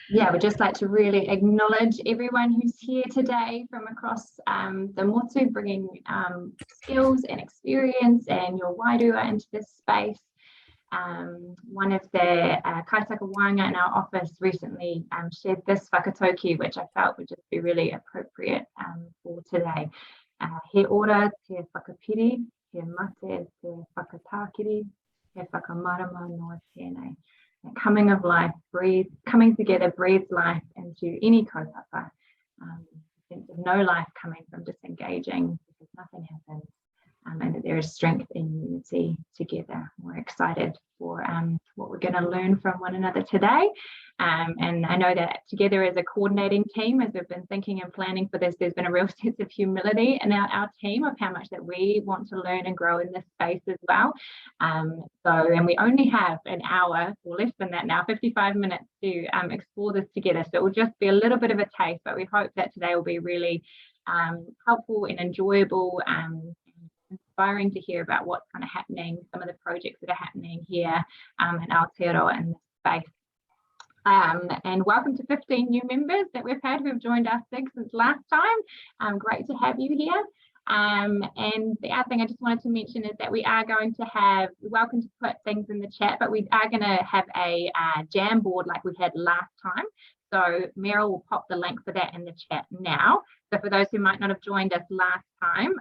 Yeah, we'd just like to really acknowledge everyone who's here today from across the motu, bringing skills and experience and your wairua into this space. One of the kaitaka wānga in our office recently shared this whakatauki, which I felt would just be really appropriate for today. He ora te whakapiri, he mate te whakatākiri, he whakamarama noa tēnei. The coming of life, coming together breathes life into any kaupapa. The sense of no life coming from disengaging because nothing happens, and that there is strength in unity together. We're excited for what we're going to learn from one another today. And I know that together as a coordinating team, as we've been thinking and planning for this, there's been a real sense of humility in our team of how much that we want to learn and grow in this space as well. And we only have an hour, or less than that now, 55 minutes to explore this together. So it will just be a little bit of a taste, but we hope that today will be really helpful and enjoyable, inspiring to hear about what's kind of happening, some of the projects that are happening here in Aotearoa in this space. And welcome to 15 new members that we've had who've joined our SIG since last time. Great to have you here. And the other thing I just wanted to mention is that we are going to have, welcome to put things in the chat, but we are going to have a jam board like we had last time. So Meryl will pop the link for that in the chat now. So for those who might not have joined us last time,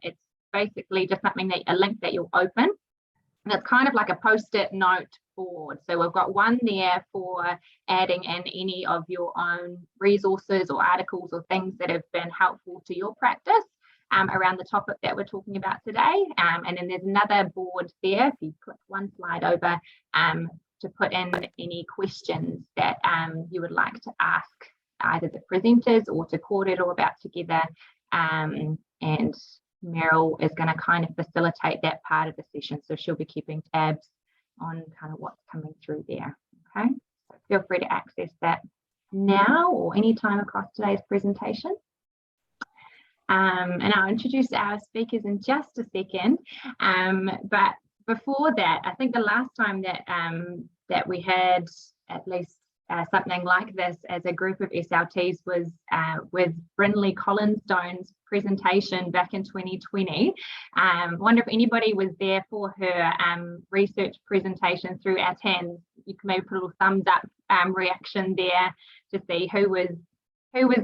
it's basically just something a link that you'll open. And it's kind of like a post-it note board. So we've got one there for adding in any of your own resources or articles or things that have been helpful to your practice around the topic that we're talking about today. And then there's another board there, if you click one slide over, to put in any questions that you would like to ask either the presenters or to kōrero about together. And Meryl is going to kind of facilitate that part of the session. So she'll be keeping tabs on kind of what's coming through there. Okay, so feel free to access that now or anytime across today's presentation. And I'll introduce our speakers in just a second. But before that, I think the last time that that we had at least something like this as a group of SLTs was with Brynlea Collinstone's presentation back in 2020. I wonder if anybody was there for her research presentation through our TANs. You can maybe put a little thumbs up reaction there to see who was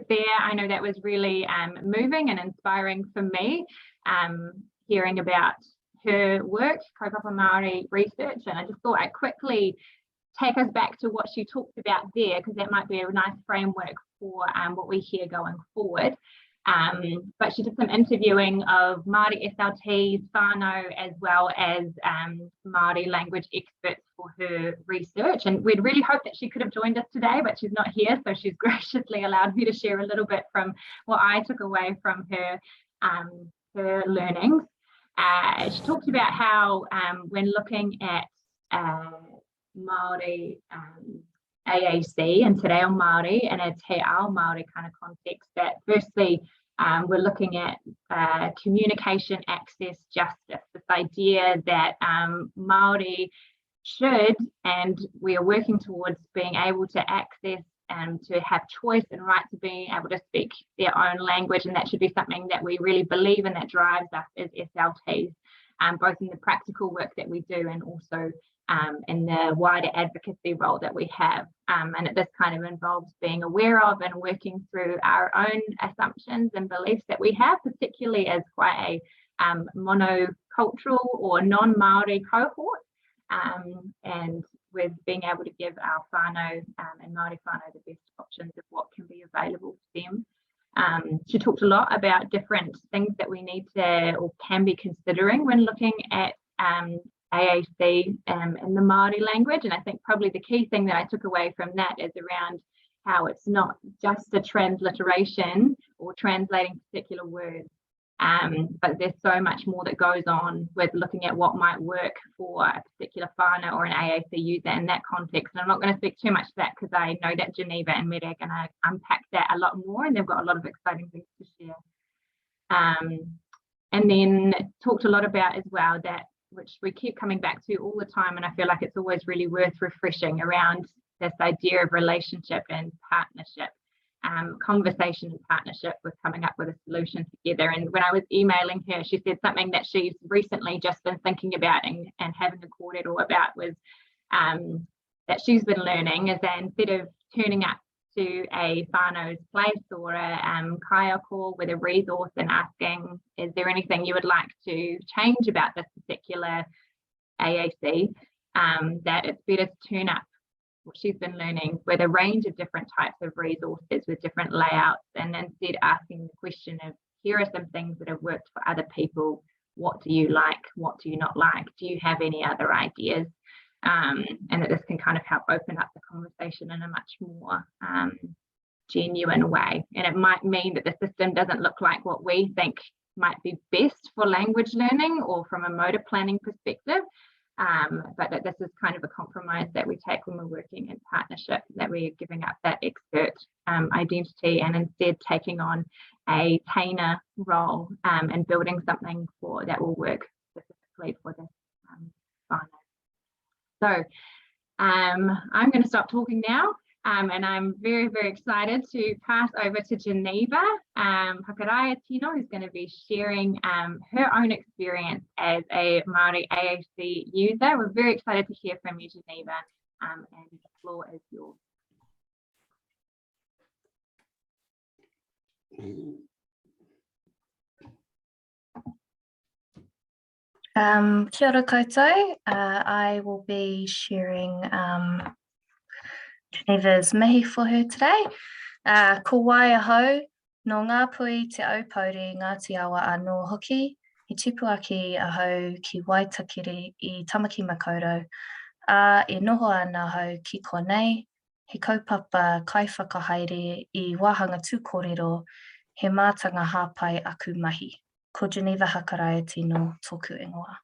there. I know that was really moving and inspiring for me, hearing about her work, kaupapa Māori research, and I just thought I'd quickly take us back to what she talked about there, because that might be a nice framework for what we hear going forward. But she did some interviewing of Māori SLTs, whānau, as well as Māori language experts for her research. And we'd really hoped that she could have joined us today, but she's not here. So she's graciously allowed me to share a little bit from what I took away from her, her learnings. She talked about how when looking at Māori AAC and Te Reo Māori and a Te Ao Māori kind of context, that firstly we're looking at communication, access, justice, this idea that Māori should, and we are working towards being able to access and to have choice and right to being able to speak their own language, and that should be something that we really believe in, that drives us as SLTs, both in the practical work that we do and also in the wider advocacy role that we have. And this kind of involves being aware of and working through our own assumptions and beliefs that we have, particularly as quite a monocultural or non-Māori cohort, and with being able to give our whānau and Māori whānau the best options of what can be available to them. She talked a lot about different things that we need to or can be considering when looking at AAC in the Māori language, and I think probably the key thing that I took away from that is around how it's not just a transliteration or translating particular words, but there's so much more that goes on with looking at what might work for a particular whānau or an AAC user in that context. And I'm not going to speak too much to that because I know that Geneva and Meta are going to unpack that a lot more, and they've got a lot of exciting things to share. And then talked a lot about as well that, which we keep coming back to all the time, and I feel like it's always really worth refreshing, around this idea of relationship and partnership, conversation and partnership with coming up with a solution together. And when I was emailing her, she said something that she's recently just been thinking about and having a kōrero about was that she's been learning is that instead of turning up to a whānau's place or a kaya call with a resource and asking, is there anything you would like to change about this particular AAC, that it's better to turn up what she's been learning with a range of different types of resources with different layouts, and instead asking the question of, here are some things that have worked for other people, what do you like, what do you not like, do you have any other ideas, and that this can kind of help open up the conversation in a much more genuine way. And it might mean that the system doesn't look like what we think might be best for language learning or from a motor planning perspective, but that this is kind of a compromise that we take when we're working in partnership, that we're giving up that expert identity and instead taking on a tainer role and building something that will work specifically for this whānau. So I'm going to stop talking now, and I'm very, very excited to pass over to Geneva, Hakaraia-Tino, who's going to be sharing her own experience as a Māori AAC user. We're very excited to hear from you, Geneva, and the floor is yours. Kia ora koutou. I will be sharing Geneva's mihi for her today. Ko waiahau, no ngā pui te aupori Ngāti Awa anō hoki, I tipu aki ahau ki waitakere I tamaki makaurau, e noho ana hau ki konei, he kaupapa kai whakahaere I wāhanga tū kōrero, he mātanga hāpai aku mahi. Ko Geneva Hakaraia-Tino tōku ingoa.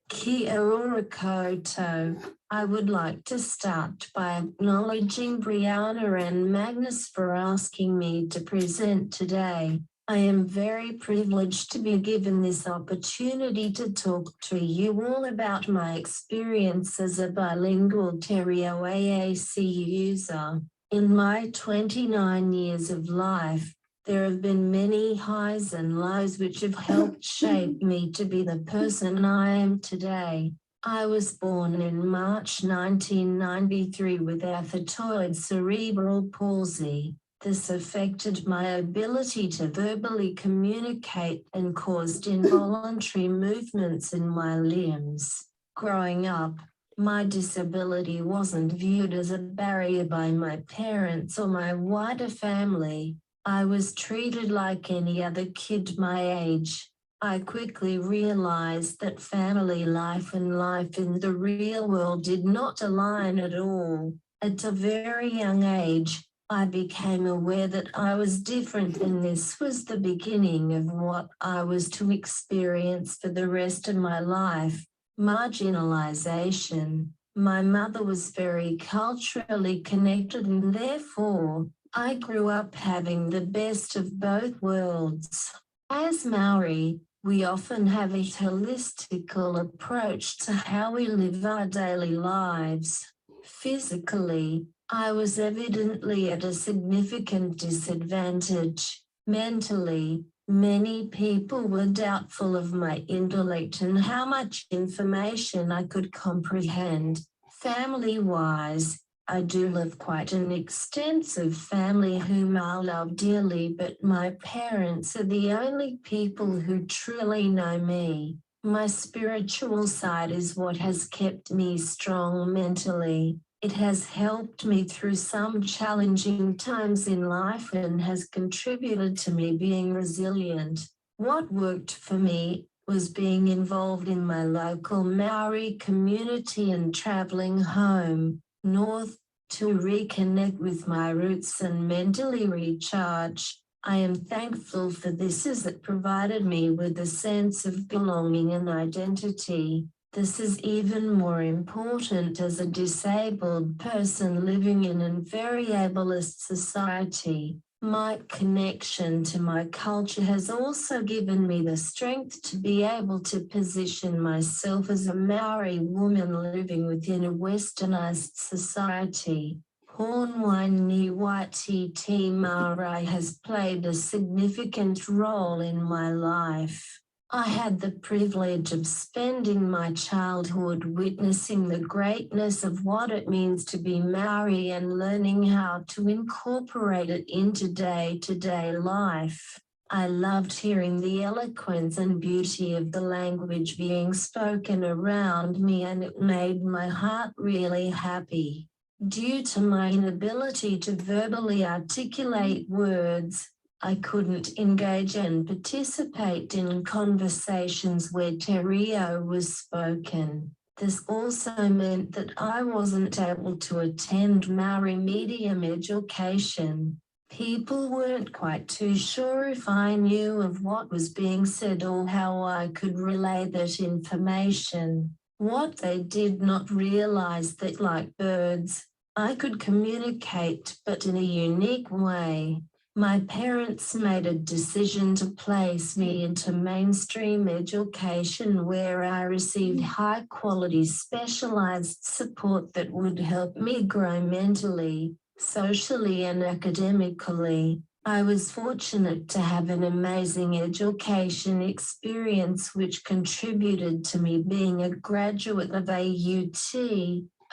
Kia ora koutou. I would like to start by acknowledging Browne and Magnus for asking me to present today. I am very privileged to be given this opportunity to talk to you all about my experience as a bilingual Te Reo AAC user. In my 29 years of life, there have been many highs and lows which have helped shape me to be the person I am today. I was born in March 1993 with athetoid cerebral palsy. This affected my ability to verbally communicate and caused involuntary movements in my limbs. Growing up, my disability wasn't viewed as a barrier by my parents or my wider family. I was treated like any other kid my age. I quickly realized that family life and life in the real world did not align at all. At a very young age, I became aware that I was different, and this was the beginning of what I was to experience for the rest of my life: marginalization. My mother was very culturally connected, and therefore, I grew up having the best of both worlds. As Māori, we often have a holistical approach to how we live our daily lives. Physically, I was evidently at a significant disadvantage. Mentally, many people were doubtful of my intellect and how much information I could comprehend. Family-wise, I do have quite an extensive family whom I love dearly, but my parents are the only people who truly know me. My spiritual side is what has kept me strong mentally. It has helped me through some challenging times in life and has contributed to me being resilient. What worked for me was being involved in my local Māori community and traveling home north to reconnect with my roots and mentally recharge. I am thankful for this, as it provided me with a sense of belonging and identity. This is even more important as a disabled person living in a very ableist society. My connection to my culture has also given me the strength to be able to position myself as a Maori woman living within a westernized society. Hornwine Waiti Te Māori has played a significant role in my life. I had the privilege of spending my childhood witnessing the greatness of what it means to be Maori and learning how to incorporate it into day-to-day life. I loved hearing the eloquence and beauty of the language being spoken around me, and it made my heart really happy. Due to my inability to verbally articulate words, I couldn't engage and participate in conversations where Te Reo was spoken. This also meant that I wasn't able to attend Maori medium education. People weren't quite too sure if I knew of what was being said or how I could relay that information. What they did not realize that, like birds, I could communicate, but in a unique way. My parents made a decision to place me into mainstream education, where I received high-quality specialized support that would help me grow mentally, socially, and academically. I was fortunate to have an amazing education experience which contributed to me being a graduate of AUT,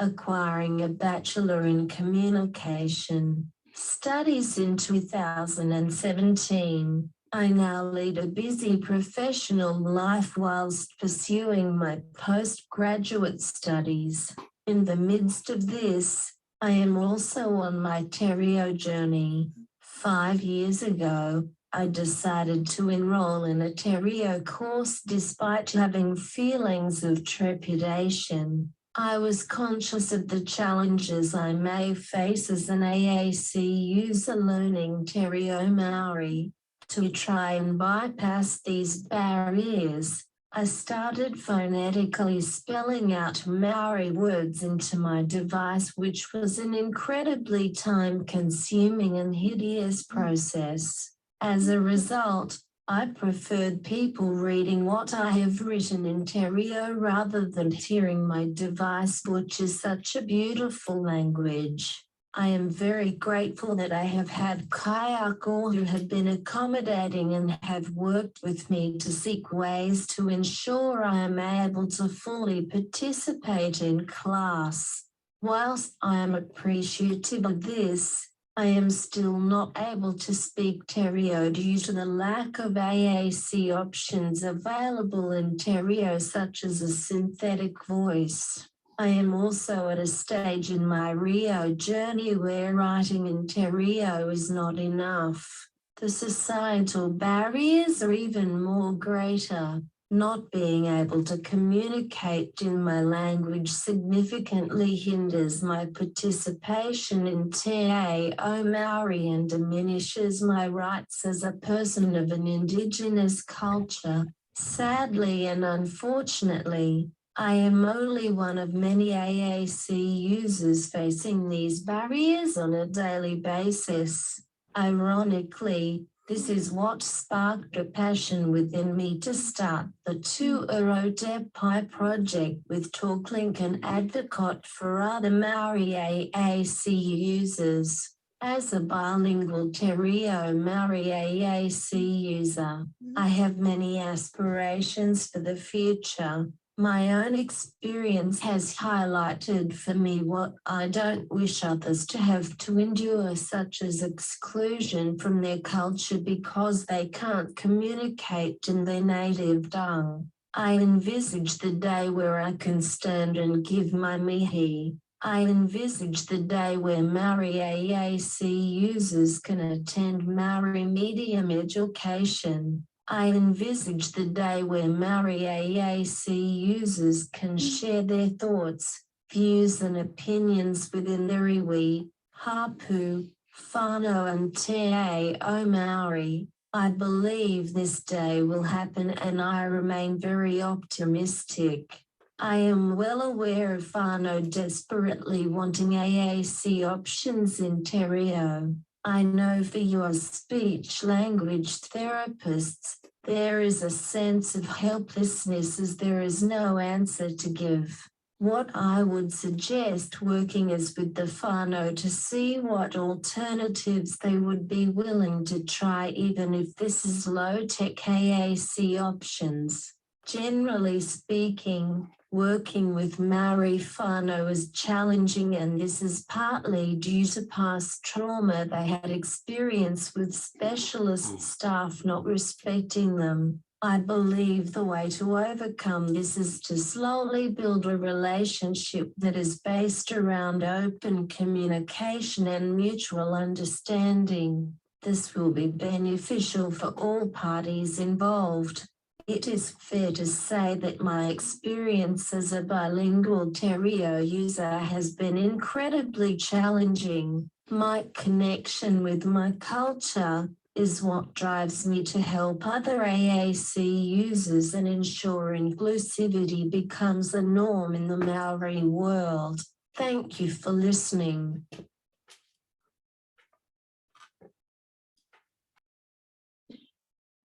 acquiring a Bachelor in Communication Studies in 2017. I now lead a busy professional life whilst pursuing my postgraduate studies. In the midst of this, I am also on my Te Reo journey. 5 years ago, I decided to enroll in a Te Reo course despite having feelings of trepidation. I was conscious of the challenges I may face as an AAC user learning Te Reo Māori. To try and bypass these barriers, I started phonetically spelling out Maori words into my device, which was an incredibly time-consuming and hideous process. As a result, I preferred people reading what I have written in Te Reo rather than hearing my device, which is such a beautiful language. I am very grateful that I have had kaiako who have been accommodating and have worked with me to seek ways to ensure I am able to fully participate in class. Whilst I am appreciative of this, I am still not able to speak Te Reo due to the lack of AAC options available in Te Reo, such as a synthetic voice. I am also at a stage in my Reo journey where writing in Te Reo is not enough. The societal barriers are even more greater. Not being able to communicate in my language significantly hinders my participation in Te Reo Māori and diminishes my rights as a person of an indigenous culture. Sadly and unfortunately, I am only one of many AAC users facing these barriers on a daily basis. Ironically, this is what sparked a passion within me to start the Aotearoa project with TalkLink and advocate for other Māori AAC users. As a bilingual Te Reo Māori AAC user, I have many aspirations for the future. My own experience has highlighted for me what I don't wish others to have to endure, such as exclusion from their culture because they can't communicate in their native tongue. I envisage the day where I can stand and give my mihi. I envisage the day where Māori AAC users can attend Māori medium education. I envisage the day where Māori AAC users can share their thoughts, views and opinions within their iwi, hapu, whānau and Te Reo Māori. I believe this day will happen and I remain very optimistic. I am well aware of whānau desperately wanting AAC options in Te Reo. I know for your speech language therapists, there is a sense of helplessness as there is no answer to give. What I would suggest working is with the whānau to see what alternatives they would be willing to try, even if this is low-tech AAC options. Generally speaking, working with Maori whānau is challenging, and this is partly due to past trauma they had experience with specialist staff not respecting them. I believe the way to overcome this is to slowly build a relationship that is based around open communication and mutual understanding. This will be beneficial for all parties involved. It is fair to say that my experience as a bilingual Te Reo user has been incredibly challenging. My connection with my culture is what drives me to help other AAC users and ensure inclusivity becomes the norm in the Maori world. Thank you for listening.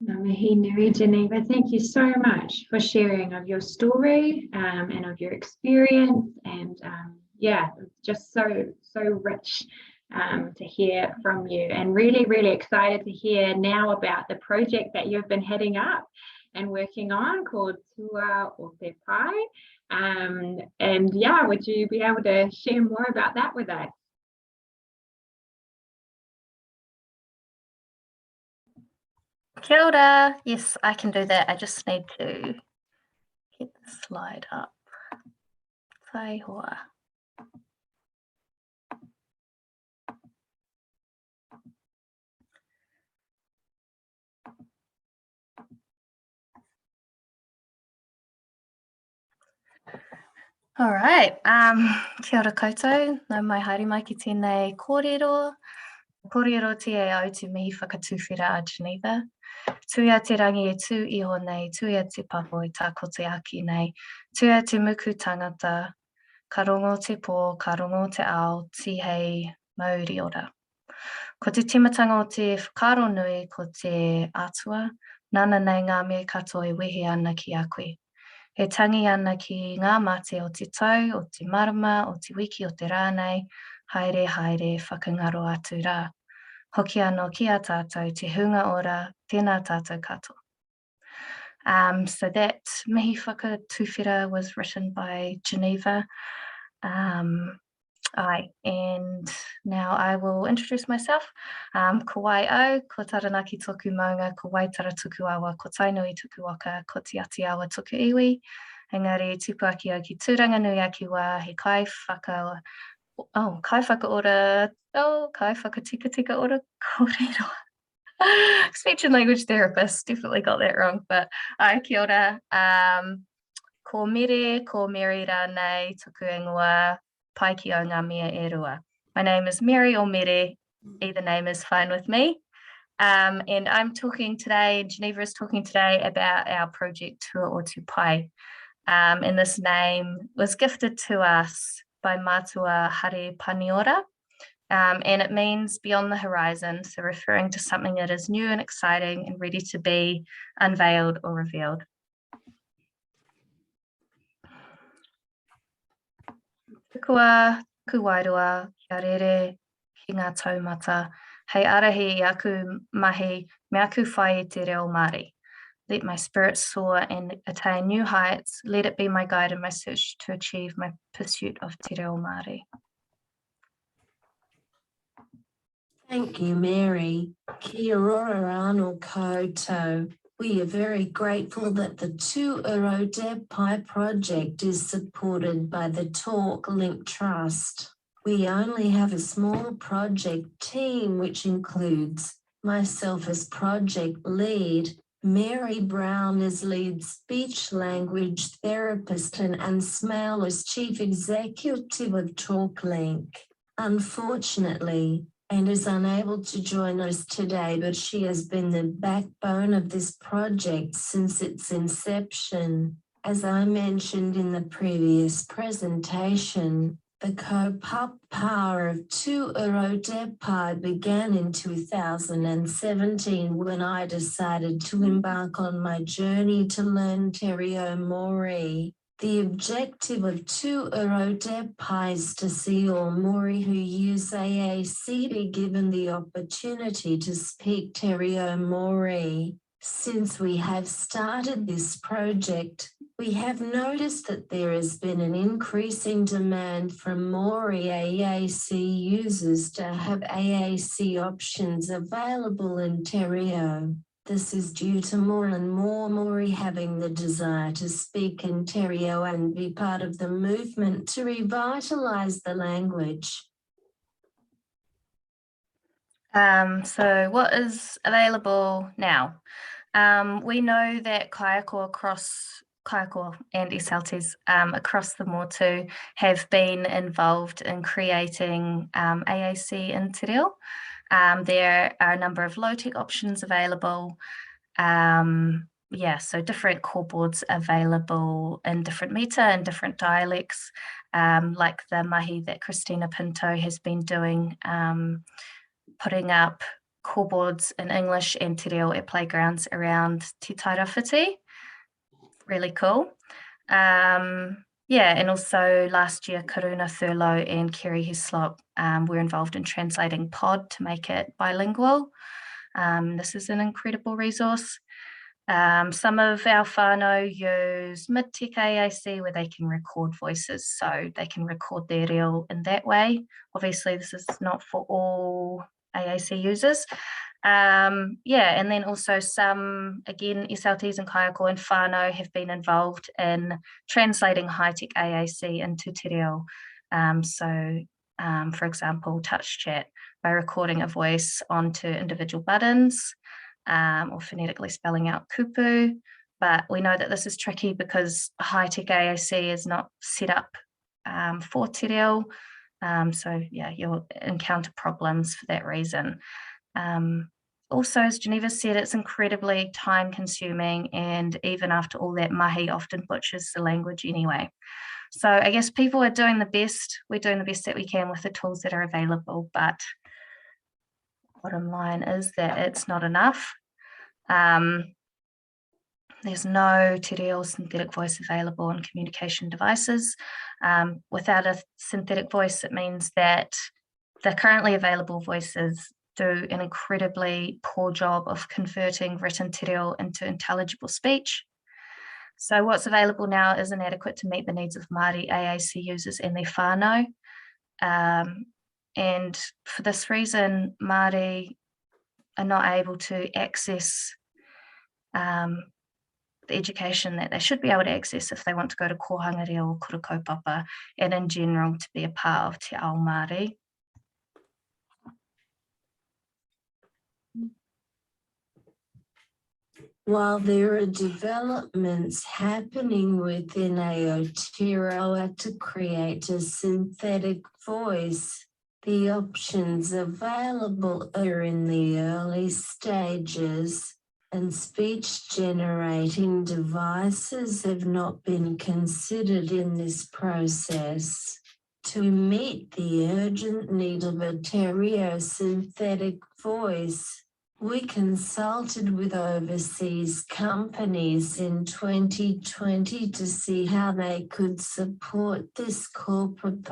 Ngā mihi nui, Geneva. Thank you so much for sharing of your story and of your experience, and yeah, just so rich to hear from you, and really excited to hear now about the project that you've been heading up and working on called Tua o Te Pai. And yeah, would you be able to share more about that with us? Kia ora. Yes, I can do that. I just need to get the slide up. Tai hoa. All right. Kia ora koutou. Nau mai haere mai ki tēnei kōrero. Kōrero te e au te mihi whakatuwhera a Geneva. Tuia te rangi e tū iho nei, tuia te papo e tāko te aki nei, tuia te muku tangata, ka rongo te pō, ka rongo te ao, ti hei mauri ora. Ko te timatanga o te whakaro nui ko te atua, nana nei ngā mea katoa e wehe ana ki a koe. He tangi ana ki ngā mate o te tau, o te marama, o te wiki o te rānei, haere whakangaro atu rā. Hoki anō ki a tātou te hunga ora, tēnā tātou katoa. So that mihi whakatuwhera was written by Geneva. And now I will introduce myself. Ko wai au, ko taranaki tōku maunga, ko waitara tuku awa, ko tainui tuku waka, ko te Aotearoa tuku iwi. Engari tupuaki au ki tūranga nui aki wā, he kai whakaora, kai whakatika ora kōrero. Speech and language therapist, definitely got that wrong, but kia ora. Ko mere, ko Mary rānei, tuku ingoa, pai ki o ngā mea e rua. My name is Mary or Mere, either name is fine with me. And I'm talking today, Geneva is talking today about our project Tua o Te Pai. And this name was gifted to us by Mātua Hare Paniora. And it means beyond the horizon, so referring to something that is new and exciting and ready to be unveiled or revealed. Kua kuwairua, kia rere, ki ngā taumata, hei arahi I aku mahi, me aku whai e Te Reo Māori. Let my spirit soar and attain new heights. Let it be my guide in my search to achieve my pursuit of Te Reo Māori. Thank you, Mary. Kia ora anō koutou. We are very grateful that the Tua o Te Pai project is supported by the Talk Link Trust. We only have a small project team, which includes myself as project lead, Mary Browne as lead speech language therapist, and Smale as chief executive of Talk Link. Unfortunately, and is unable to join us today, but she has been the backbone of this project since its inception. As I mentioned in the previous presentation, The kaupapa of Te Reo Māori began in 2017 when I decided to embark on my journey to learn Te Reo Māori. The objective of Te Reo Māori is to see all Māori who use AAC be given the opportunity to speak Te Reo Māori. Since we have started this project, we have noticed that there has been an increasing demand from Māori AAC users to have AAC options available in Te Reo. This is due to more and more Māori having the desire to speak in Te Reo and be part of the movement to revitalise the language. So what is available now? We know that kaiako and SLTs across the Motu have been involved in creating AAC in Te Reo. There are a number of low-tech options available. So different coreboards available in different meta and different dialects, like the mahi that Christina Pinto has been doing, putting up coreboards in English and Te Reo at playgrounds around Te Tairawhiti. Really cool. And also last year, Karuna Thurlow and Kerry Heslop were involved in translating Pod to make it bilingual. This is an incredible resource. Some of our whānau use mid-tech AAC where they can record voices, so they can record their reo in that way. Obviously, this is not for all AAC users. And then also some, again, SLTs and kaiako and whānau have been involved in translating high-tech AAC into Te Reo. For example, touch chat by recording a voice onto individual buttons or phonetically spelling out kupu. But we know that this is tricky because high-tech AAC is not set up for Te Reo. You'll encounter problems for that reason. Also, as Geneva said, it's incredibly time consuming, and even after all that mahi often butchers the language anyway. So I guess people are doing the best. We're doing the best that we can with the tools that are available, but bottom line is that it's not enough. There's no Te Reo synthetic voice available on communication devices. Without a synthetic voice, it means that the currently available voices do an incredibly poor job of converting written Te Reo into intelligible speech. So what's available now is inadequate to meet the needs of Māori AAC users and their whānau. And for this reason, Māori are not able to access the education that they should be able to access if they want to go to kohanga reo or kura kaupapa, and in general to be a part of Te Ao Māori. While there are developments happening within Aotearoa to create a synthetic voice, the options available are in the early stages, and speech-generating devices have not been considered in this process. To meet the urgent need of a Te Reo synthetic voice, we consulted with overseas companies in 2020 to see how they could support this corporate.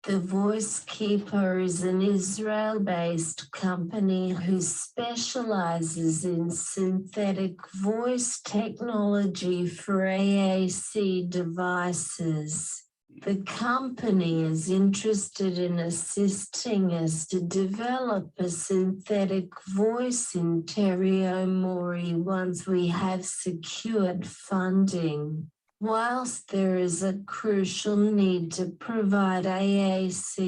The Voice Keeper is an Israel-based company who specializes in synthetic voice technology for AAC devices. The company is interested in assisting us to develop a synthetic voice in Te Reo Māori once we have secured funding. Whilst there is a crucial need to provide AAC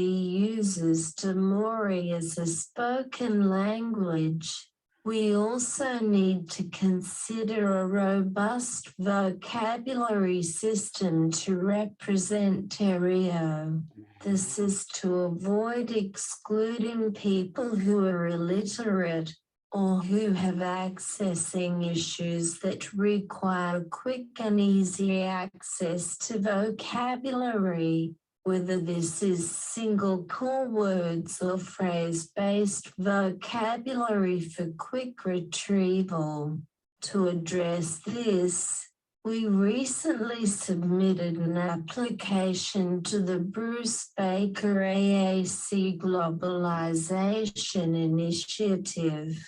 users to Māori as a spoken language, we also need to consider a robust vocabulary system to represent Te Reo. This is to avoid excluding people who are illiterate or who have accessing issues that require quick and easy access to vocabulary. whether this is single core words or phrase-based vocabulary for quick retrieval. To address this, we recently submitted an application to the Browne AAC Globalization Initiative.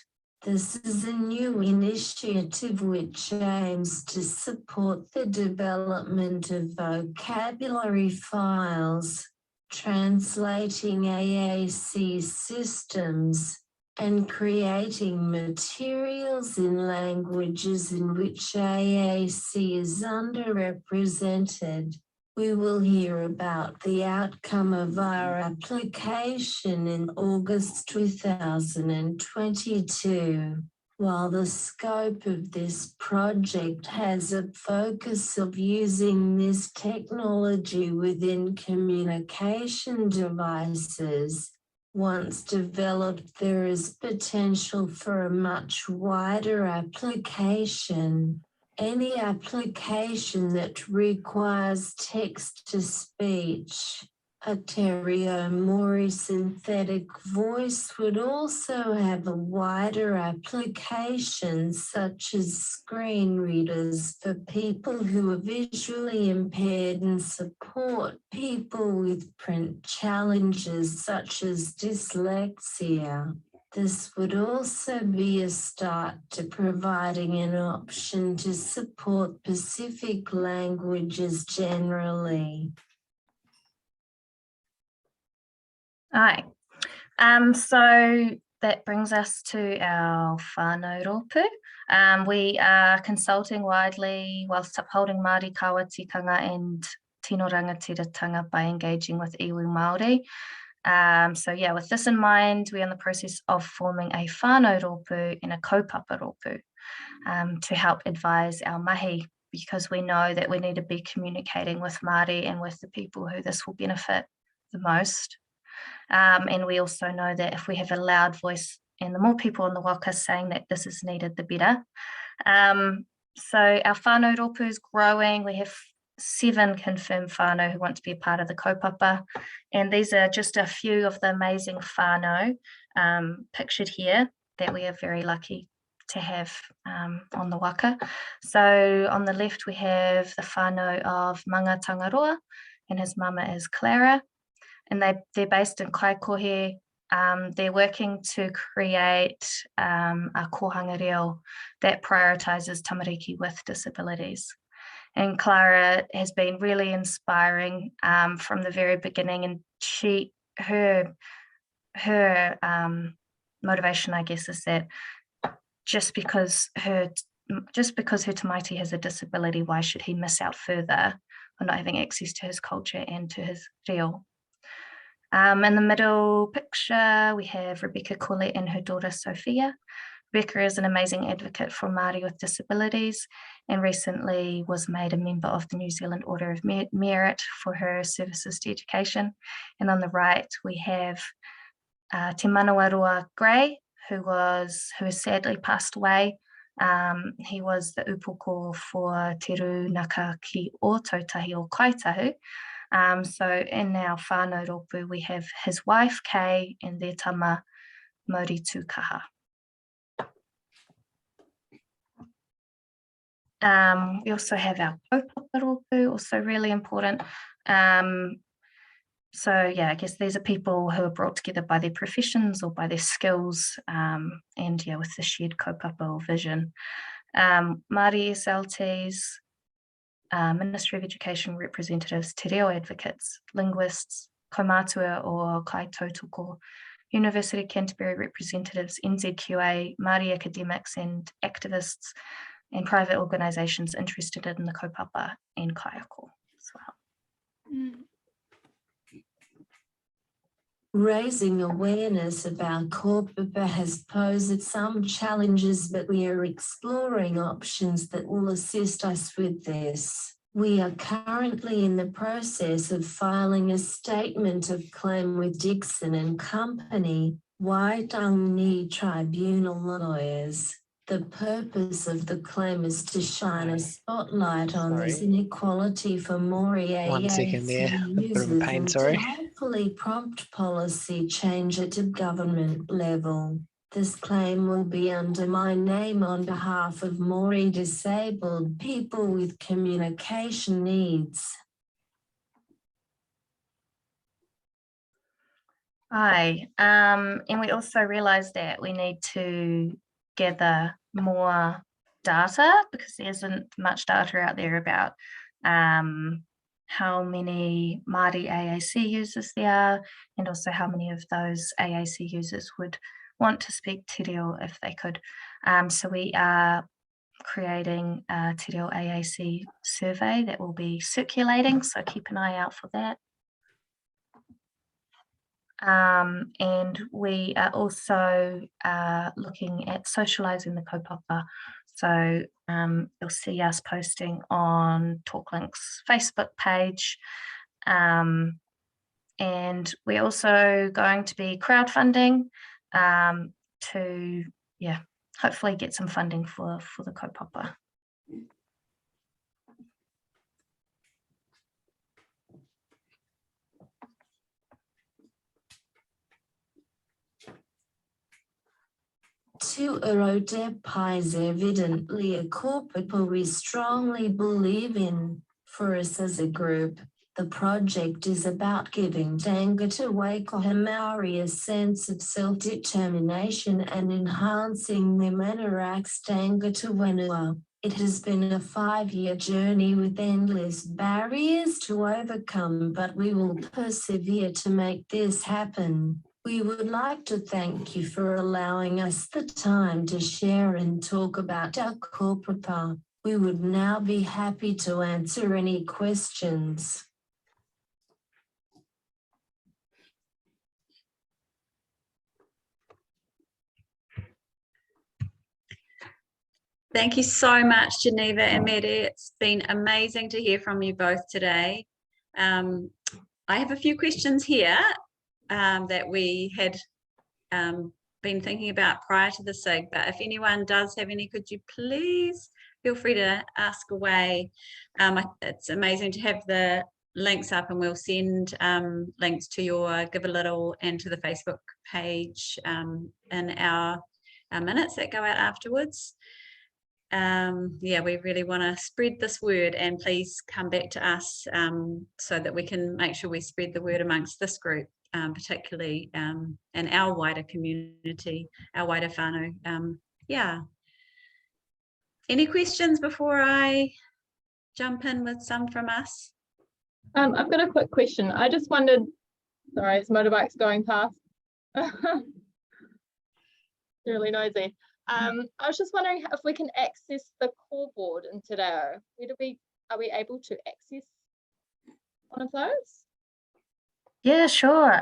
This is a new initiative which aims to support the development of vocabulary files, translating AAC systems, and creating materials in languages in which AAC is underrepresented. We will hear about the outcome of our application in August 2022. While the scope of this project has a focus of using this technology within communication devices, once developed, there is potential for a much wider application. Any application that requires text-to-speech, a Te Reo Māori synthetic voice would also have a wider application, such as screen readers for people who are visually impaired and support people with print challenges such as dyslexia. This would also be a start to providing an option to support Pacific languages generally. Aye. So that brings us to our whānau rōpū. We are consulting widely whilst upholding Māori kawatikanga and tino rangatiratanga by engaging with iwi Māori. So yeah, with this in mind, we're in the process of forming a whānau rōpū and a kaupapa rōpū to help advise our mahi, because we know that we need to be communicating with Māori and with the people who this will benefit the most. And we also know that if we have a loud voice and the more people in the waka saying that this is needed, the better. So our whānau rōpū is growing. We have 7 confirmed whānau who want to be a part of the kaupapa. And these are just a few of the amazing whānau pictured here that we are very lucky to have on the waka. So on the left, we have the whānau of Manga Tangaroa, and his mama is Clara. And they're based in Kaikohe. They're working to create a kohanga reo that prioritises tamariki with disabilities. And Clara has been really inspiring from the very beginning, and her motivation, I guess, is that just because her tamaiti has a disability, why should he miss out further on not having access to his culture and to his reo? In the middle picture, we have Rebecca Collett and her daughter Sophia. Rebecca is an amazing advocate for Māori with disabilities and recently was made a member of the New Zealand Order of Merit for her services to education. And on the right, we have Te Manawarua Gray, who has sadly passed away. He was the upoko for Te Runaka ki o Tautahi o Kaitahu. So in our whānau rōpū, we have his wife, Kay, and their tama, Mauri Tūkaha. We also have our kaupapa rōpū, also really important. So yeah, I guess these are people who are brought together by their professions or by their skills, and yeah, with the shared kaupapa or vision. Māori SLTs, Ministry of Education representatives, Te Reo advocates, linguists, kaumātua or kaitautoko, University of Canterbury representatives, NZQA, Māori academics and activists, and private organisations interested in the kaupapa and kaiako as well. Raising awareness about kaupapa has posed some challenges, but we are exploring options that will assist us with this. We are currently in the process of filing a statement of claim with Dixon and Company, Waitangi Tribunal lawyers. The purpose of the claim is to shine a spotlight on this inequality for Māori AAC users and to hopefully prompt policy change at a government level. This claim will be under my name on behalf of Māori disabled people with communication needs. Aye, and we also realised that we need to gather more data because there isn't much data out there about how many Māori AAC users there are, and also how many of those AAC users would want to speak Te Reo if they could. So we are creating a Te Reo AAC survey that will be circulating, so keep an eye out for that. And we are also looking at socialising the kaupapa. So you'll see us posting on TalkLink's Facebook page. And we're also going to be crowdfunding to, hopefully get some funding for the kaupapa. To Aotearoa is evidently a kōpapa we strongly believe in. For us as a group, the project is about giving tangata Waikato Māori a sense of self-determination and enhancing their manaraks tangata whenua. It has been a 5-year journey with endless barriers to overcome, but we will persevere to make this happen. We would like to thank you for allowing us the time to share and talk about our kōpapa. We would now be happy to answer any questions. Thank you so much, Geneva and Mary. It's been amazing to hear from you both today. I have a few questions here that we had been thinking about prior to the SIG, but if anyone does have any, could you please feel free to ask away. It's amazing to have the links up, and we'll send links to your Give a Little and to the Facebook page in our minutes that go out afterwards. Yeah, we really want to spread this word, and please come back to us so that we can make sure we spread the word amongst this group, particularly in our wider community, our wider whānau. Yeah. Any questions before I jump in with some from us? I've got a quick question. I just wondered, sorry, it's motorbikes going past. Really noisy. I was just wondering if we can access the core board in Te Reo. Are we able to access one of those? Yeah, sure.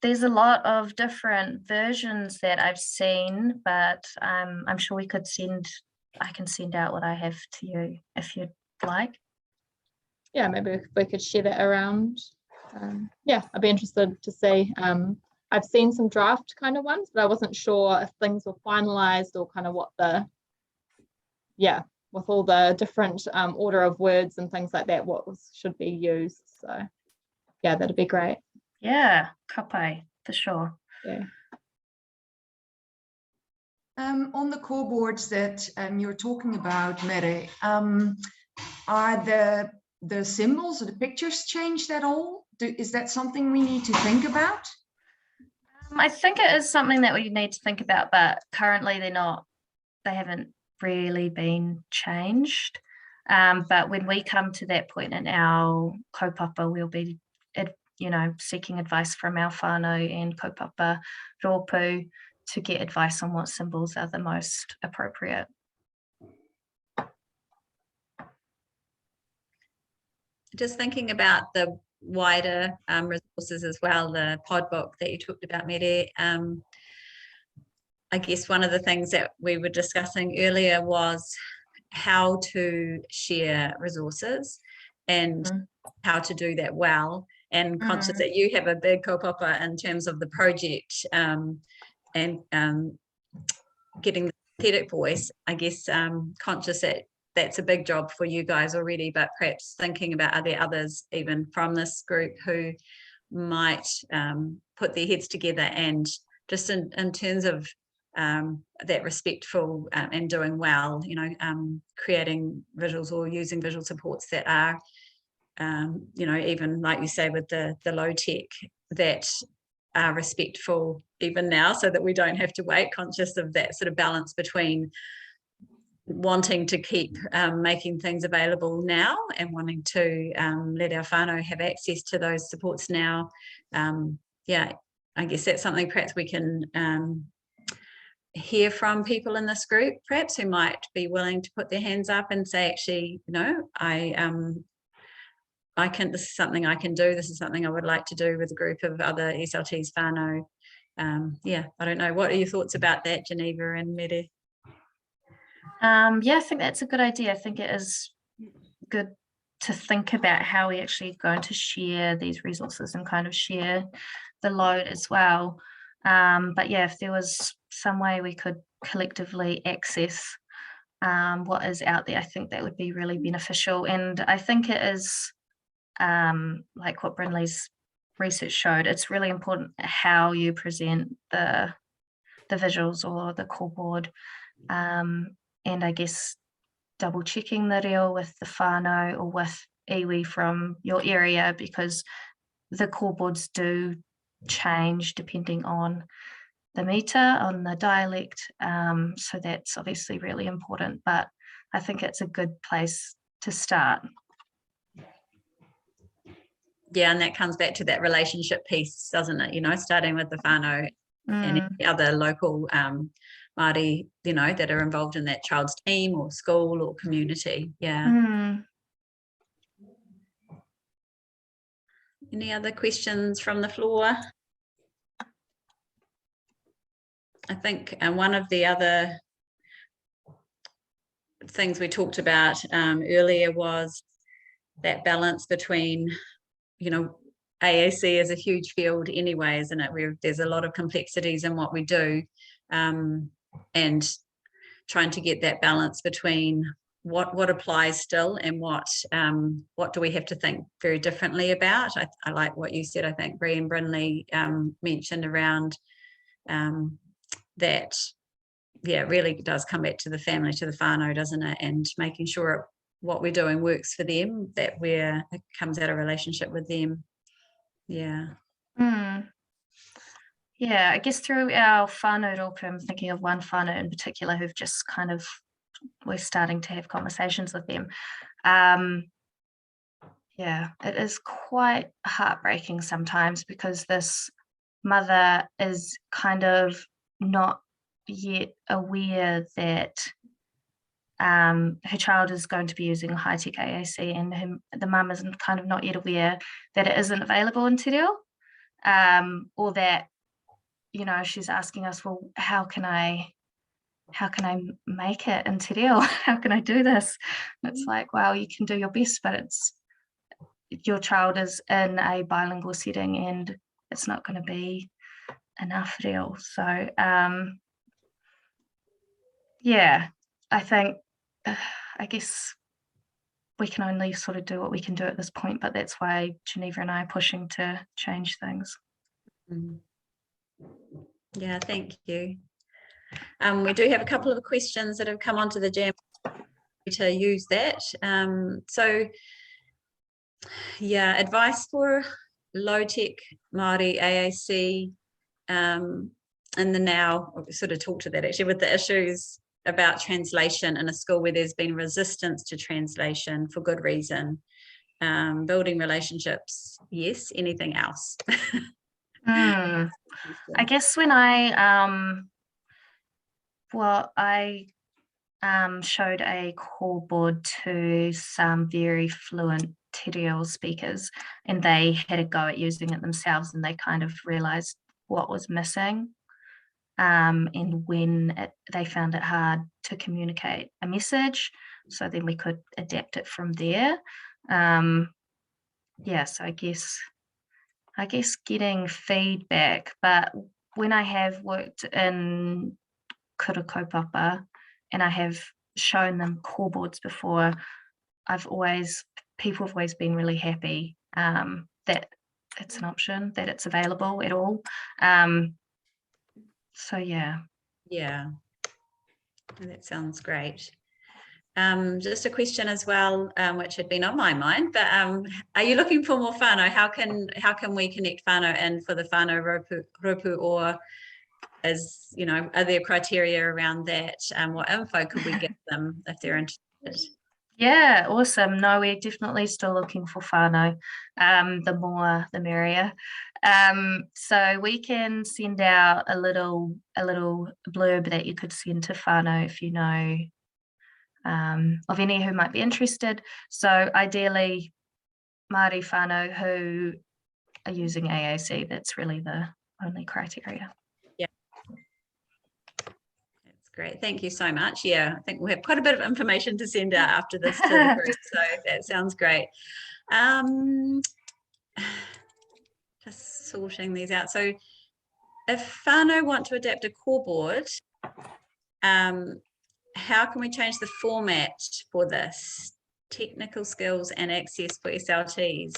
There's a lot of different versions that I've seen, but I'm sure I can send out what I have to you if you'd like. Yeah, maybe if we could share that around. Yeah, I'd be interested to see. I've seen some draft kind of ones, but I wasn't sure if things were finalized or kind of what with all the different order of words and things like that, what should be used. So yeah, that'd be great. Yeah, kapai, for sure. Yeah. On the core boards that you're talking about, Mary, are the symbols or the pictures changed at all? Is that something we need to think about? I think it is something that we need to think about, but currently they haven't really been changed. But when we come to that point in our kaupapa, we'll be, seeking advice from our whānau and kaupapa rōpū to get advice on what symbols are the most appropriate. Just thinking about the wider resources as well, the pod book that you talked about, Mere. I guess one of the things that we were discussing earlier was how to share resources and how to do that well, and conscious that you have a big kaupapa in terms of the project and getting the empathetic voice, I guess, conscious that that's a big job for you guys already, but perhaps thinking about, are there others even from this group who might put their heads together, and just in terms of that respectful and doing well, you know, creating visuals or using visual supports that are, you know, even like you say with the low tech, that are respectful even now, so that we don't have to wait, conscious of that sort of balance between wanting to keep making things available now and wanting to let our whānau have access to those supports now. Yeah, I guess that's something perhaps we can hear from people in this group, perhaps, who might be willing to put their hands up and say, actually, you know, I can, this is something I can do, this is something I would like to do with a group of other SLTs whānau. Yeah, I don't know, what are your thoughts about that, Geneva and Mere? Yeah, I think that's a good idea. I think it is good to think about how we actually going to share these resources and kind of share the load as well. But yeah, if there was some way we could collectively access what is out there, I think that would be really beneficial. And I think it is like what Brynlea's research showed, it's really important how you present the visuals or the coreboard. And I guess double checking the reo with the whānau or with iwi from your area, because the coreboards do change depending on the meter, on the dialect. So that's obviously really important, but I think it's a good place to start. Yeah, and that comes back to that relationship piece, doesn't it? You know, starting with the whānau and the other local Māori, you know, that are involved in that child's team or school or community. Yeah. Any other questions from the floor? I think one of the other things we talked about earlier was that balance between, you know, AAC is a huge field anyway, isn't it? Where there's a lot of complexities in what we do, and trying to get that balance between what applies still and what do we have to think very differently about. I like what you said. I think Bree and Brynlea mentioned around that, yeah, it really does come back to the family, to the whānau, doesn't it? And making sure what we're doing works for them, that it comes out of relationship with them. Yeah. Yeah, I guess through our whānau rōpū, I'm thinking of one whānau in particular who've just kind of, we're starting to have conversations with them. Yeah, it is quite heartbreaking sometimes, because this mother is kind of not yet aware that her child is going to be using high-tech AAC, and the mum is kind of not yet aware that it isn't available in Te Reo, or that, you know, she's asking us, well, how can I make it in Te Reo? How can I do this? And it's like, well, you can do your best, but your child is in a bilingual setting and it's not going to be enough reo. So yeah, I think, I guess we can only sort of do what we can do at this point, but that's why Geneva and I are pushing to change things. Yeah, thank you. We do have a couple of questions that have come onto the jam to use that. So yeah, advice for low-tech Māori AAC in the now, we sort of talked to that actually, with the issues about translation in a school where there's been resistance to translation for good reason. Building relationships, yes. Anything else? I guess when I showed a coreboard to some very fluent Te Reo speakers, and they had a go at using it themselves, and they kind of realized what was missing, and when they found it hard to communicate a message, so then we could adapt it from there. Yeah, so I guess getting feedback, but when I have worked in kura kaupapa, and I have shown them coreboards before, people have always been really happy that it's an option, that it's available at all. So yeah. Yeah, that sounds great. Just a question as well, which had been on my mind, but are you looking for more whānau? How can we connect whānau in for the whānau ropu, or are there criteria around that? What info could we give them if they're interested? Yeah, awesome. No, we're definitely still looking for whānau. The more, the merrier. So we can send out a little blurb that you could send to whānau if you know of any who might be interested. So ideally, Māori whānau who are using AAC, that's really the only criteria. Yeah. That's great. Thank you so much. Yeah, I think we have quite a bit of information to send out after this to the group, so that sounds great. Just sorting these out. So if whānau want to adapt a coreboard, how can we change the format for this? Technical skills and access for SLTs.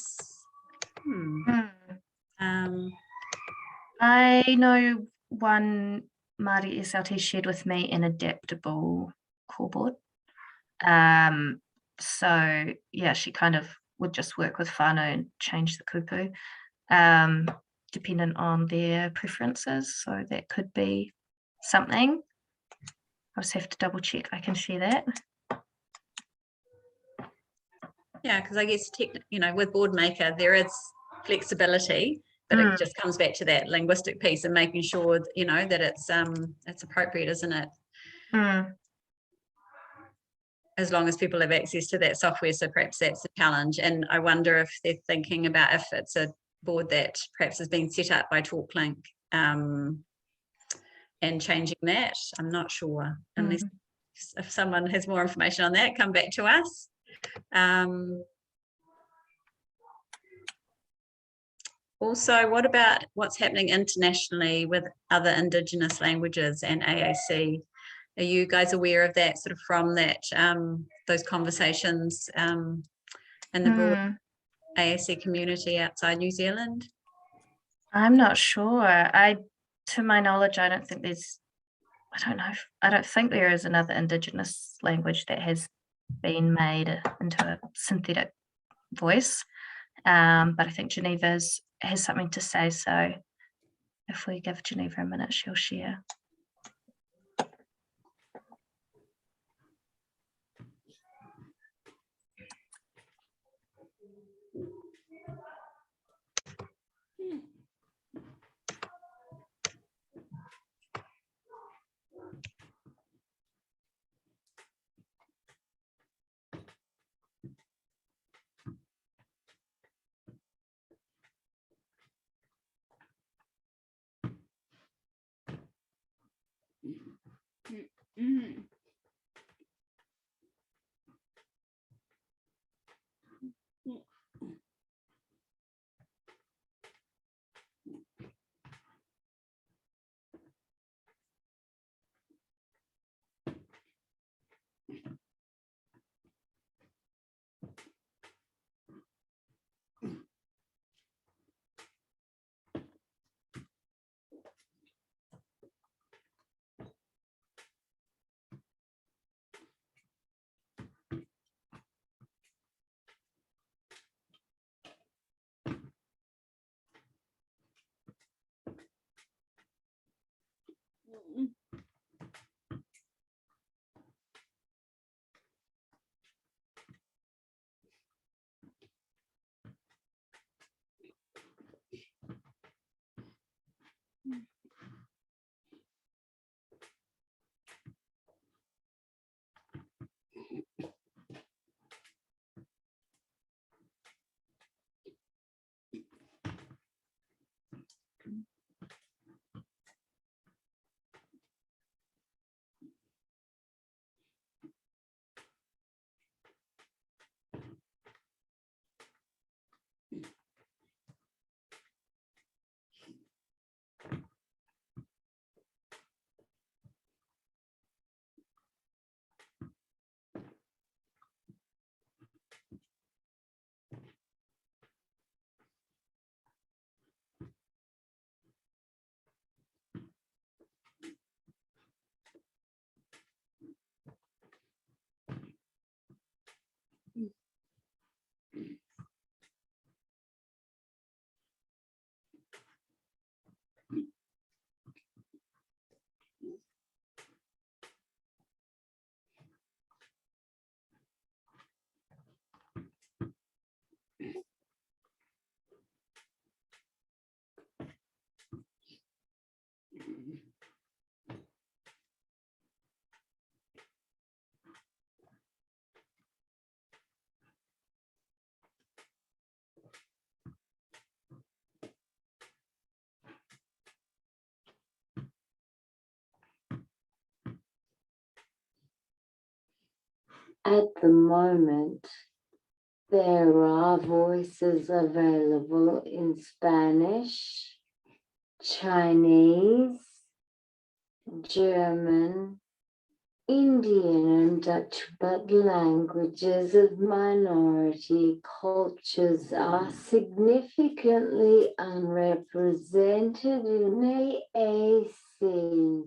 I know one Māori SLT shared with me an adaptable coreboard. So yeah, she kind of would just work with whānau and change the kupu, dependent on their preferences. So that could be something. I'll just have to double check I can share that. Yeah, because I guess with Boardmaker there is flexibility, but it just comes back to that linguistic piece and making sure that it's appropriate, isn't it? As long as people have access to that software, so perhaps that's a challenge. And I wonder if they're thinking about if it's a board that perhaps is being set up by TalkLink and changing that. I'm not sure, unless if someone has more information on that, come back to us. Also, what about what's happening internationally with other indigenous languages and AAC? Are you guys aware of that, sort of from that those conversations in the broad AAC community outside New Zealand? I'm not sure. To my knowledge, I don't think there's, I don't think there is another Indigenous language that has been made into a synthetic voice. But I think Geneva has something to say. So if we give Geneva a minute, she'll share. At the moment, there are voices available in Spanish, Chinese, German, Indian and Dutch, but languages of minority cultures are significantly unrepresented in the AC.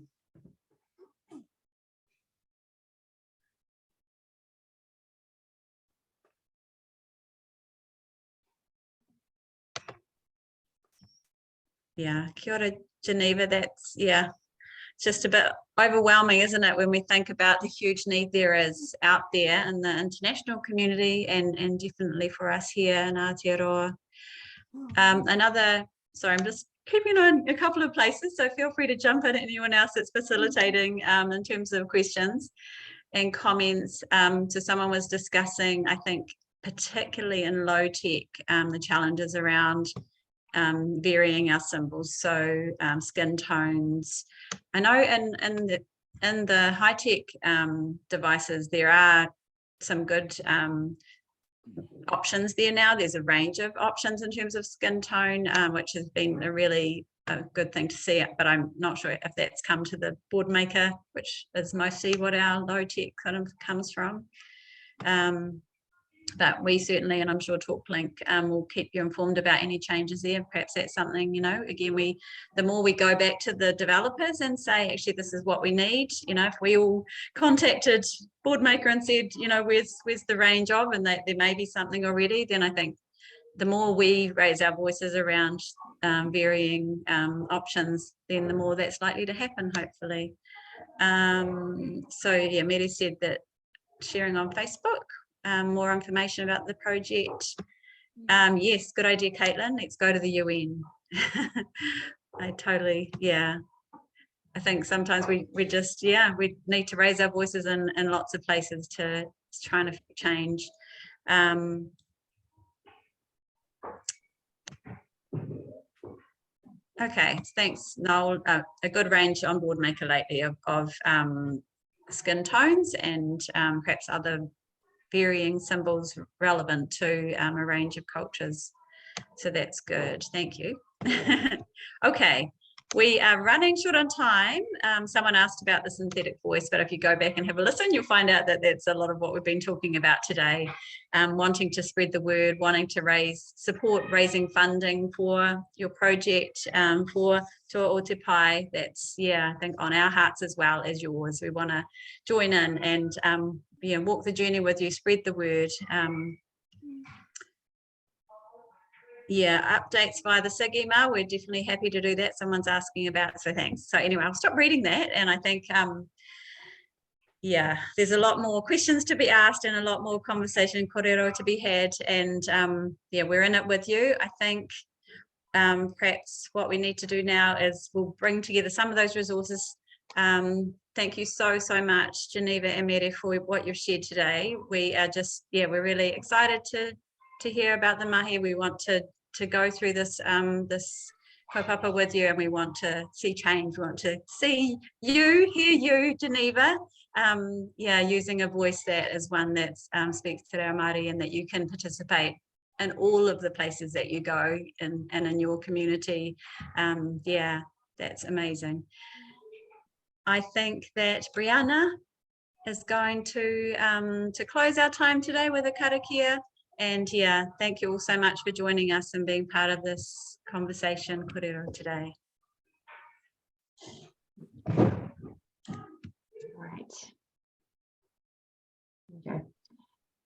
Yeah, kia ora, Geneva. That's, yeah, it's just a bit overwhelming, isn't it, when we think about the huge need there is out there in the international community and definitely for us here in Aotearoa. Sorry, I'm just keeping on a couple of places, so feel free to jump in, anyone else that's facilitating in terms of questions and comments. So someone was discussing, I think, particularly in low tech, the challenges around varying our symbols, so skin tones. I know in the high tech devices there are some good options there now. There's a range of options in terms of skin tone, which has been a really good thing to see, but I'm not sure if that's come to the Boardmaker, which is mostly what our low tech kind of comes from. But we certainly, and I'm sure TalkLink will keep you informed about any changes there. Perhaps that's something, you know, again, the more we go back to the developers and say, actually, this is what we need, you know, if we all contacted Boardmaker and said, you know, where's the range of, and that there may be something already, then I think the more we raise our voices around varying options, then the more that's likely to happen, hopefully. So yeah, Mary said that sharing on Facebook, more information about the project. Yes, good idea, Caitlin. Let's go to the UN. I totally, yeah. I think sometimes we just, yeah, we need to raise our voices in lots of places to try and affect change. Okay, thanks, Noel. A good range on Boardmaker lately of skin tones and perhaps other varying symbols relevant to a range of cultures. So that's good, thank you. Okay, we are running short on time. Someone asked about the synthetic voice, but if you go back and have a listen, you'll find out that that's a lot of what we've been talking about today. Wanting to spread the word, wanting to support raising funding for your project, for Toa o Te Pai. That's, yeah, I think on our hearts as well as yours. We want to join in and yeah, walk the journey with you, spread the word. Yeah, updates via the SIG email, we're definitely happy to do that. Someone's asking about, so thanks. So anyway, I'll stop reading that, and I think yeah, there's a lot more questions to be asked and a lot more conversation, kōrero, to be had, and yeah, we're in it with you. I think perhaps what we need to do now is we'll bring together some of those resources. Thank you so much, Geneva and Mere, for what you've shared today. We are just, yeah, we're really excited to hear about the mahi. We want to go through this this kaupapa with you, and we want to see change. We want to see you, hear you, Geneva. Yeah, using a voice that is one that speaks Te Reo Māori, and that you can participate in all of the places that you go and in your community. Yeah, that's amazing. I think that Brianna is going to close our time today with a karakia. And yeah, thank you all so much for joining us and being part of this conversation, kōrero, today. All right. Okay.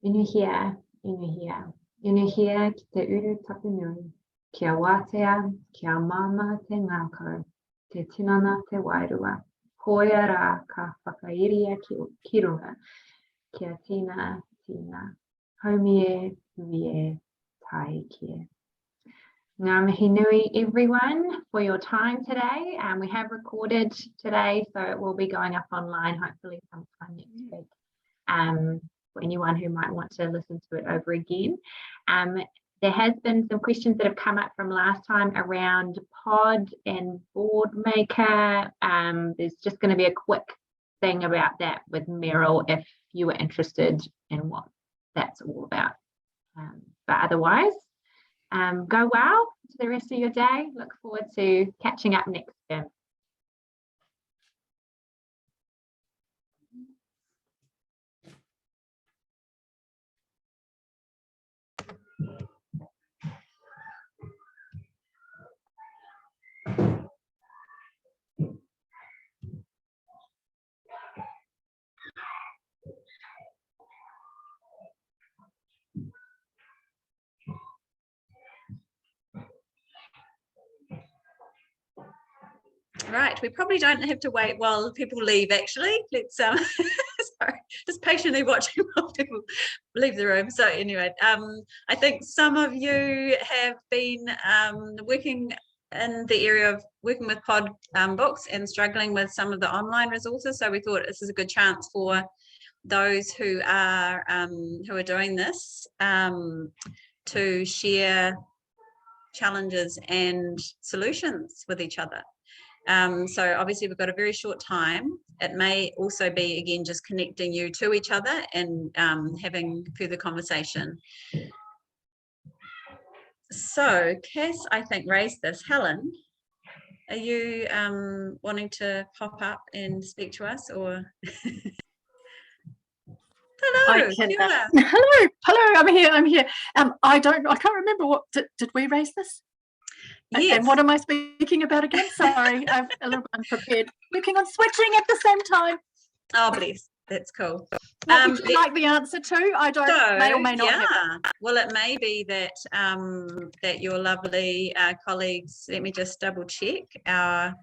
Inuhia, inuhia. Inuhia ki te uru tapu nui. Kia wātea, kia mama te ngākau. Te tinana te wairua. Hoia rā ka whakairia ki runga. Kia tina, tina. Haumie, huie, tai kia. Ngā mihi nui, everyone, for your time today. We have recorded today, so it will be going up online hopefully sometime next week. For anyone who might want to listen to it over again. There has been some questions that have come up from last time around pod and Boardmaker. There's just going to be a quick thing about that with Meryl if you were interested in what that's all about. But otherwise, go well to the rest of your day. Look forward to catching up next term. Right, we probably don't have to wait while people leave, actually. Let's sorry, just patiently watching while people leave the room. So anyway, I think some of you have been working in the area of working with pod books and struggling with some of the online resources. So we thought this is a good chance for those who are doing this to share challenges and solutions with each other. So obviously we've got a very short time. It may also be, again, just connecting you to each other and having further conversation. So Cass, I think, raised this. Helen, are you wanting to pop up and speak to us, or? Hello, hello, I'm here. I can't remember what, did we raise this? Yes. And what am I speaking about again? Sorry, I'm a little unprepared. Working on switching at the same time. Oh, bless. That's cool. What would you like the answer to? I don't, may or may not have it. Well, it may be that that your lovely colleagues, let me just double check our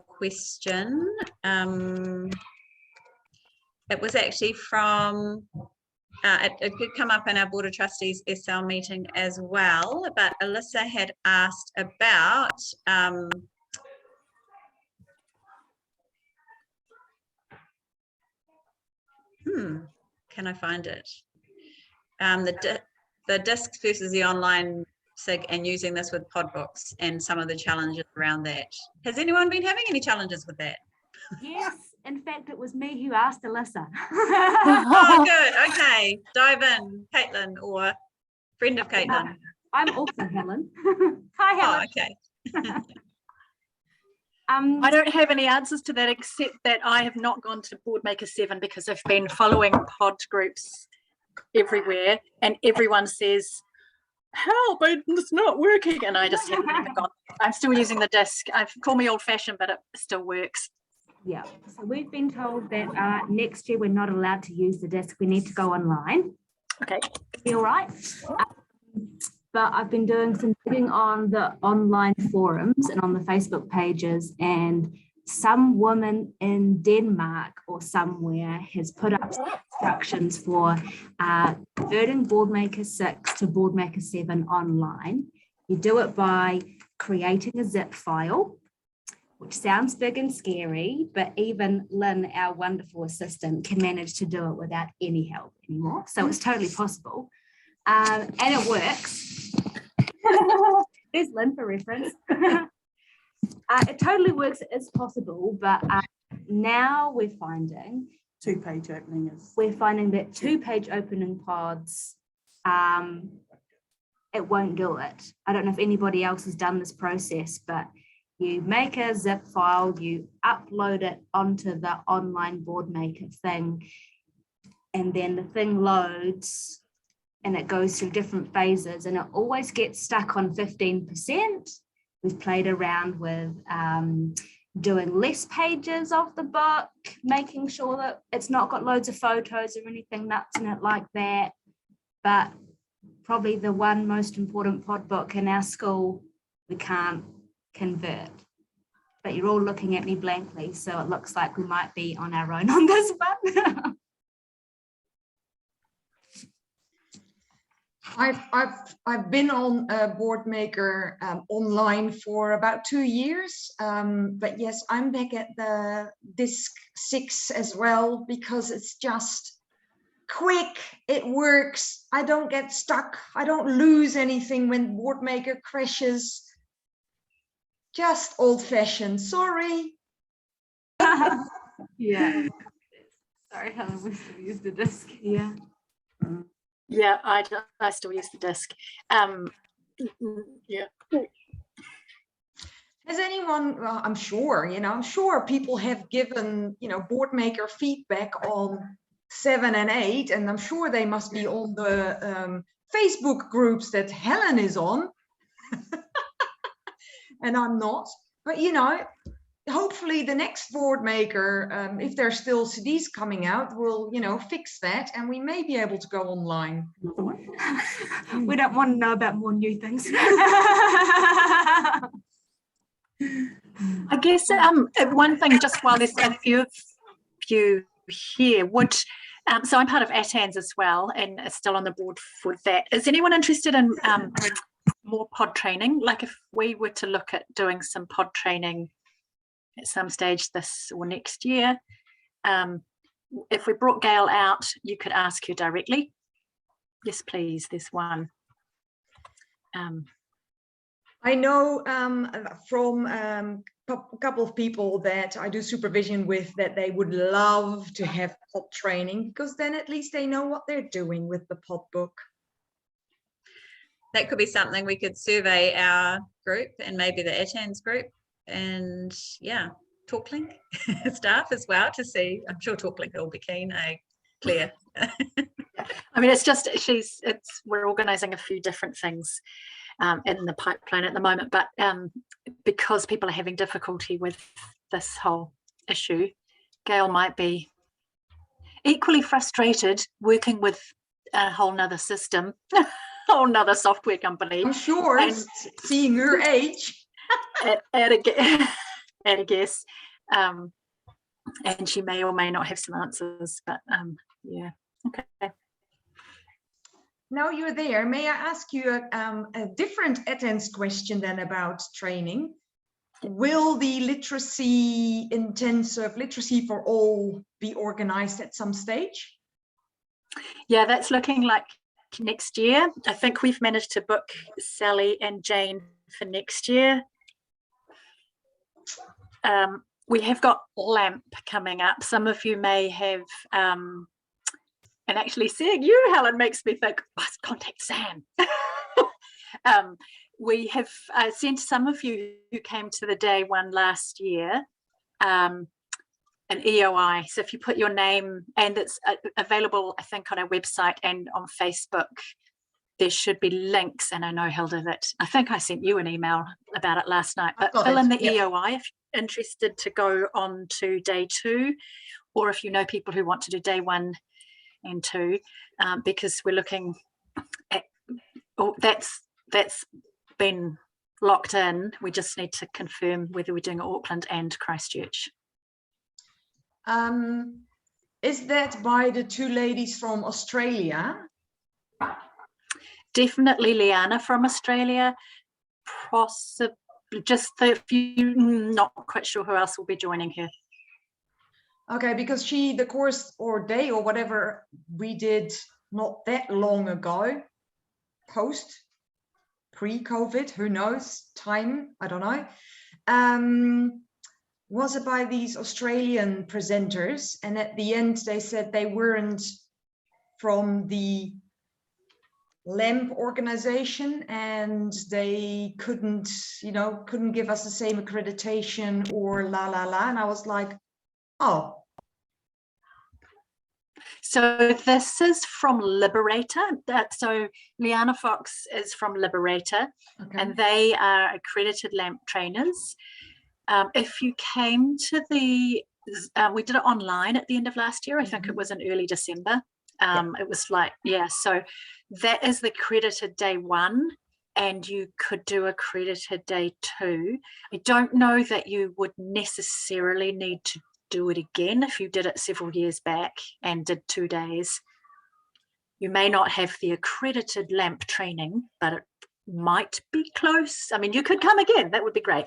question. It was actually from, it could come up in our Board of Trustees SL meeting as well, but Alyssa had asked about can I find it? The discs versus the online SIG and using this with pod books and some of the challenges around that. Has anyone been having any challenges with that? Yes, in fact, it was me who asked Alyssa. Oh, good. Okay, dive in, Caitlin, or friend of Caitlin. I'm also Helen. Hi, Helen. Oh, okay. I don't have any answers to that, except that I have not gone to Boardmaker 7 because I've been following pod groups everywhere, and everyone says, help, it's not working, and I just haven't even gone. I'm still using the disc. Call me old-fashioned, but it still works. Yeah, so we've been told that next year we're not allowed to use the disc. We need to go online. Okay. You all right? But I've been doing some digging on the online forums and on the Facebook pages, and some woman in Denmark or somewhere has put up instructions for converting Boardmaker 6 to Boardmaker 7 online. You do it by creating a zip file, which sounds big and scary, but even Lynn, our wonderful assistant, can manage to do it without any help anymore. So it's totally possible. And it works. There's Lynn for reference. It totally works. It is possible, but now we're finding two-page opening is. We're finding that two-page opening pods, it won't do it. I don't know if anybody else has done this process, but you make a zip file, you upload it onto the online Boardmaker thing, and then the thing loads and it goes through different phases, and it always gets stuck on 15%. We've played around with doing less pages of the book, making sure that it's not got loads of photos or anything nuts in it like that. But probably the one most important pod book in our school, we can't convert. But you're all looking at me blankly, so it looks like we might be on our own on this one. I've been on Boardmaker online for about 2 years, but yes, I'm back at the disc 6 as well, because it's just quick, it works, I don't get stuck, I don't lose anything when Boardmaker crashes. Just old-fashioned, sorry. Yeah. Sorry, Helen, we still use the disc. Yeah. Yeah, I still use the disc. Yeah. Has anyone, well, I'm sure people have given, Boardmaker feedback on 7 and 8, and I'm sure they must be on the Facebook groups that Helen is on. And I'm not, but hopefully the next Boardmaker, if there's still CDs coming out, will, fix that, and we may be able to go online. We don't want to know about more new things. I guess one thing, just while there's a few of you here, so I'm part of ATANS as well, and still on the board for that. Is anyone interested in more pod training? Like if we were to look at doing some pod training at some stage this or next year, if we brought Gail out, you could ask her directly. Yes, please, there's one. I know from a couple of people that I do supervision with that they would love to have pod training, because then at least they know what they're doing with the pod book. That could be something we could survey our group and maybe the ATANS group, and yeah, TalkLink staff as well to see. I'm sure TalkLink will be keen, Claire. I mean, it's just we're organising a few different things in the pipeline at the moment, but because people are having difficulty with this whole issue, Gail might be equally frustrated working with a whole nother system, a whole nother software company. I'm sure, and seeing her age. at a guess. And she may or may not have some answers, but yeah, okay. Now you're there, may I ask you a different ATANS question then about training? Will the literacy intensive, literacy for all, be organized at some stage? Yeah, that's looking like next year. I think we've managed to book Sally and Jane for next year. We have got LAMP coming up. Some of you may have, and actually seeing you, Helen, makes me think, let's contact Sam. We have sent some of you who came to the day one last year an EOI. So if you put your name, and it's available, I think, on our website and on Facebook, there should be links. And I know, Hilda, that I think I sent you an email about it last night, but fill in the EOI if you're interested to go on to day 2, or if you know people who want to do day 1 and 2, because we're looking at, that's been locked in. We just need to confirm whether we're doing Auckland and Christchurch. Is that by the 2 ladies from Australia? Definitely Liana from Australia, possibly just a few, not quite sure who else will be joining her. Okay, because the course or day or whatever we did not that long ago, pre-COVID, who knows, time, I don't know, was it by these Australian presenters, and at the end they said they weren't from the LAMP organization and they couldn't give us the same accreditation or and I was like, oh. So this is from Liberator. So Liana Fox is from Liberator, okay, and they are accredited LAMP trainers. If you came to we did it online at the end of last year. I think it was in early December. It was like, yeah, so that is the accredited day 1, and you could do accredited day 2. I don't know that you would necessarily need to do it again if you did it several years back and did 2 days. You may not have the accredited LAMP training, but it might be close. I mean, you could come again, that would be great.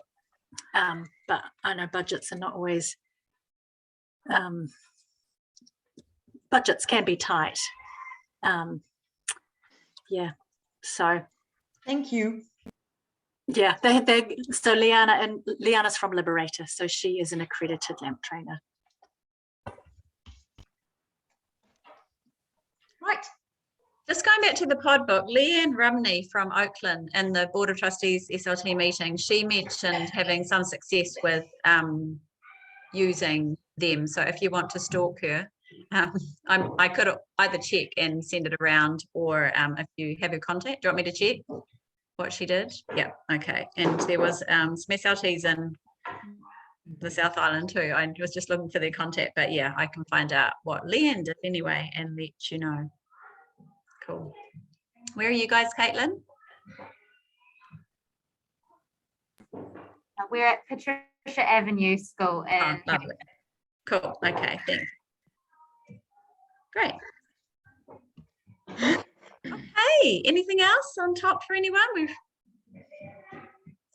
But I know budgets are not always, budgets can be tight. Yeah, so. Thank you. Yeah, so Liana's from Liberator, so she is an accredited LAMP trainer. Right. Just going back to the pod book, Leanne Rumney from Oakland in the Board of Trustees SLT meeting, she mentioned having some success with using them. So if you want to stalk her, I could either check and send it around, or if you have her contact, do you want me to check what she did? Yeah, okay. And there was some SLTs in the South Island too. I was just looking for their contact, but yeah, I can find out what Leanne did anyway and let you know. Cool. Where are you guys, Caitlin? We're at Patricia Avenue School. Oh, lovely. Cool. Okay, thanks. Great. Okay, anything else on top for anyone? We've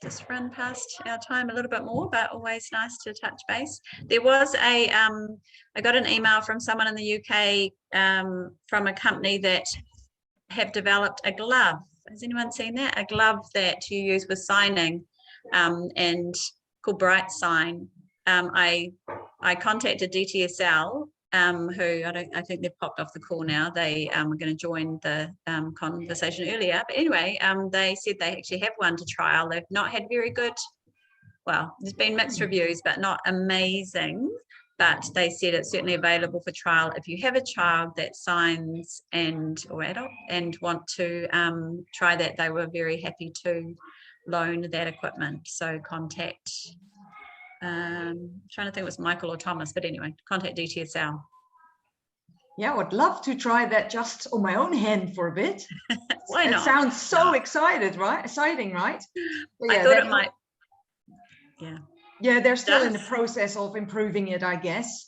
just run past our time a little bit more, but always nice to touch base. There was a, I got an email from someone in the UK from a company that have developed a glove. Has anyone seen that? A glove that you use with signing and called Brightsign. I contacted DTSL, who I think they've popped off the call now. They were going to join the conversation earlier, but anyway, they said they actually have one to trial. They've not had very good, well, there's been mixed reviews, but not amazing. But they said it's certainly available for trial if you have a child that signs or adult and want to try that. They were very happy to loan that equipment. So contact. Trying to think it was Michael or Thomas, but anyway, contact DTSL. Yeah, I would love to try that just on my own hand for a bit. Why not? It sounds so exciting, right? But I thought it might. Yeah. Yeah, they're still in the process of improving it, I guess.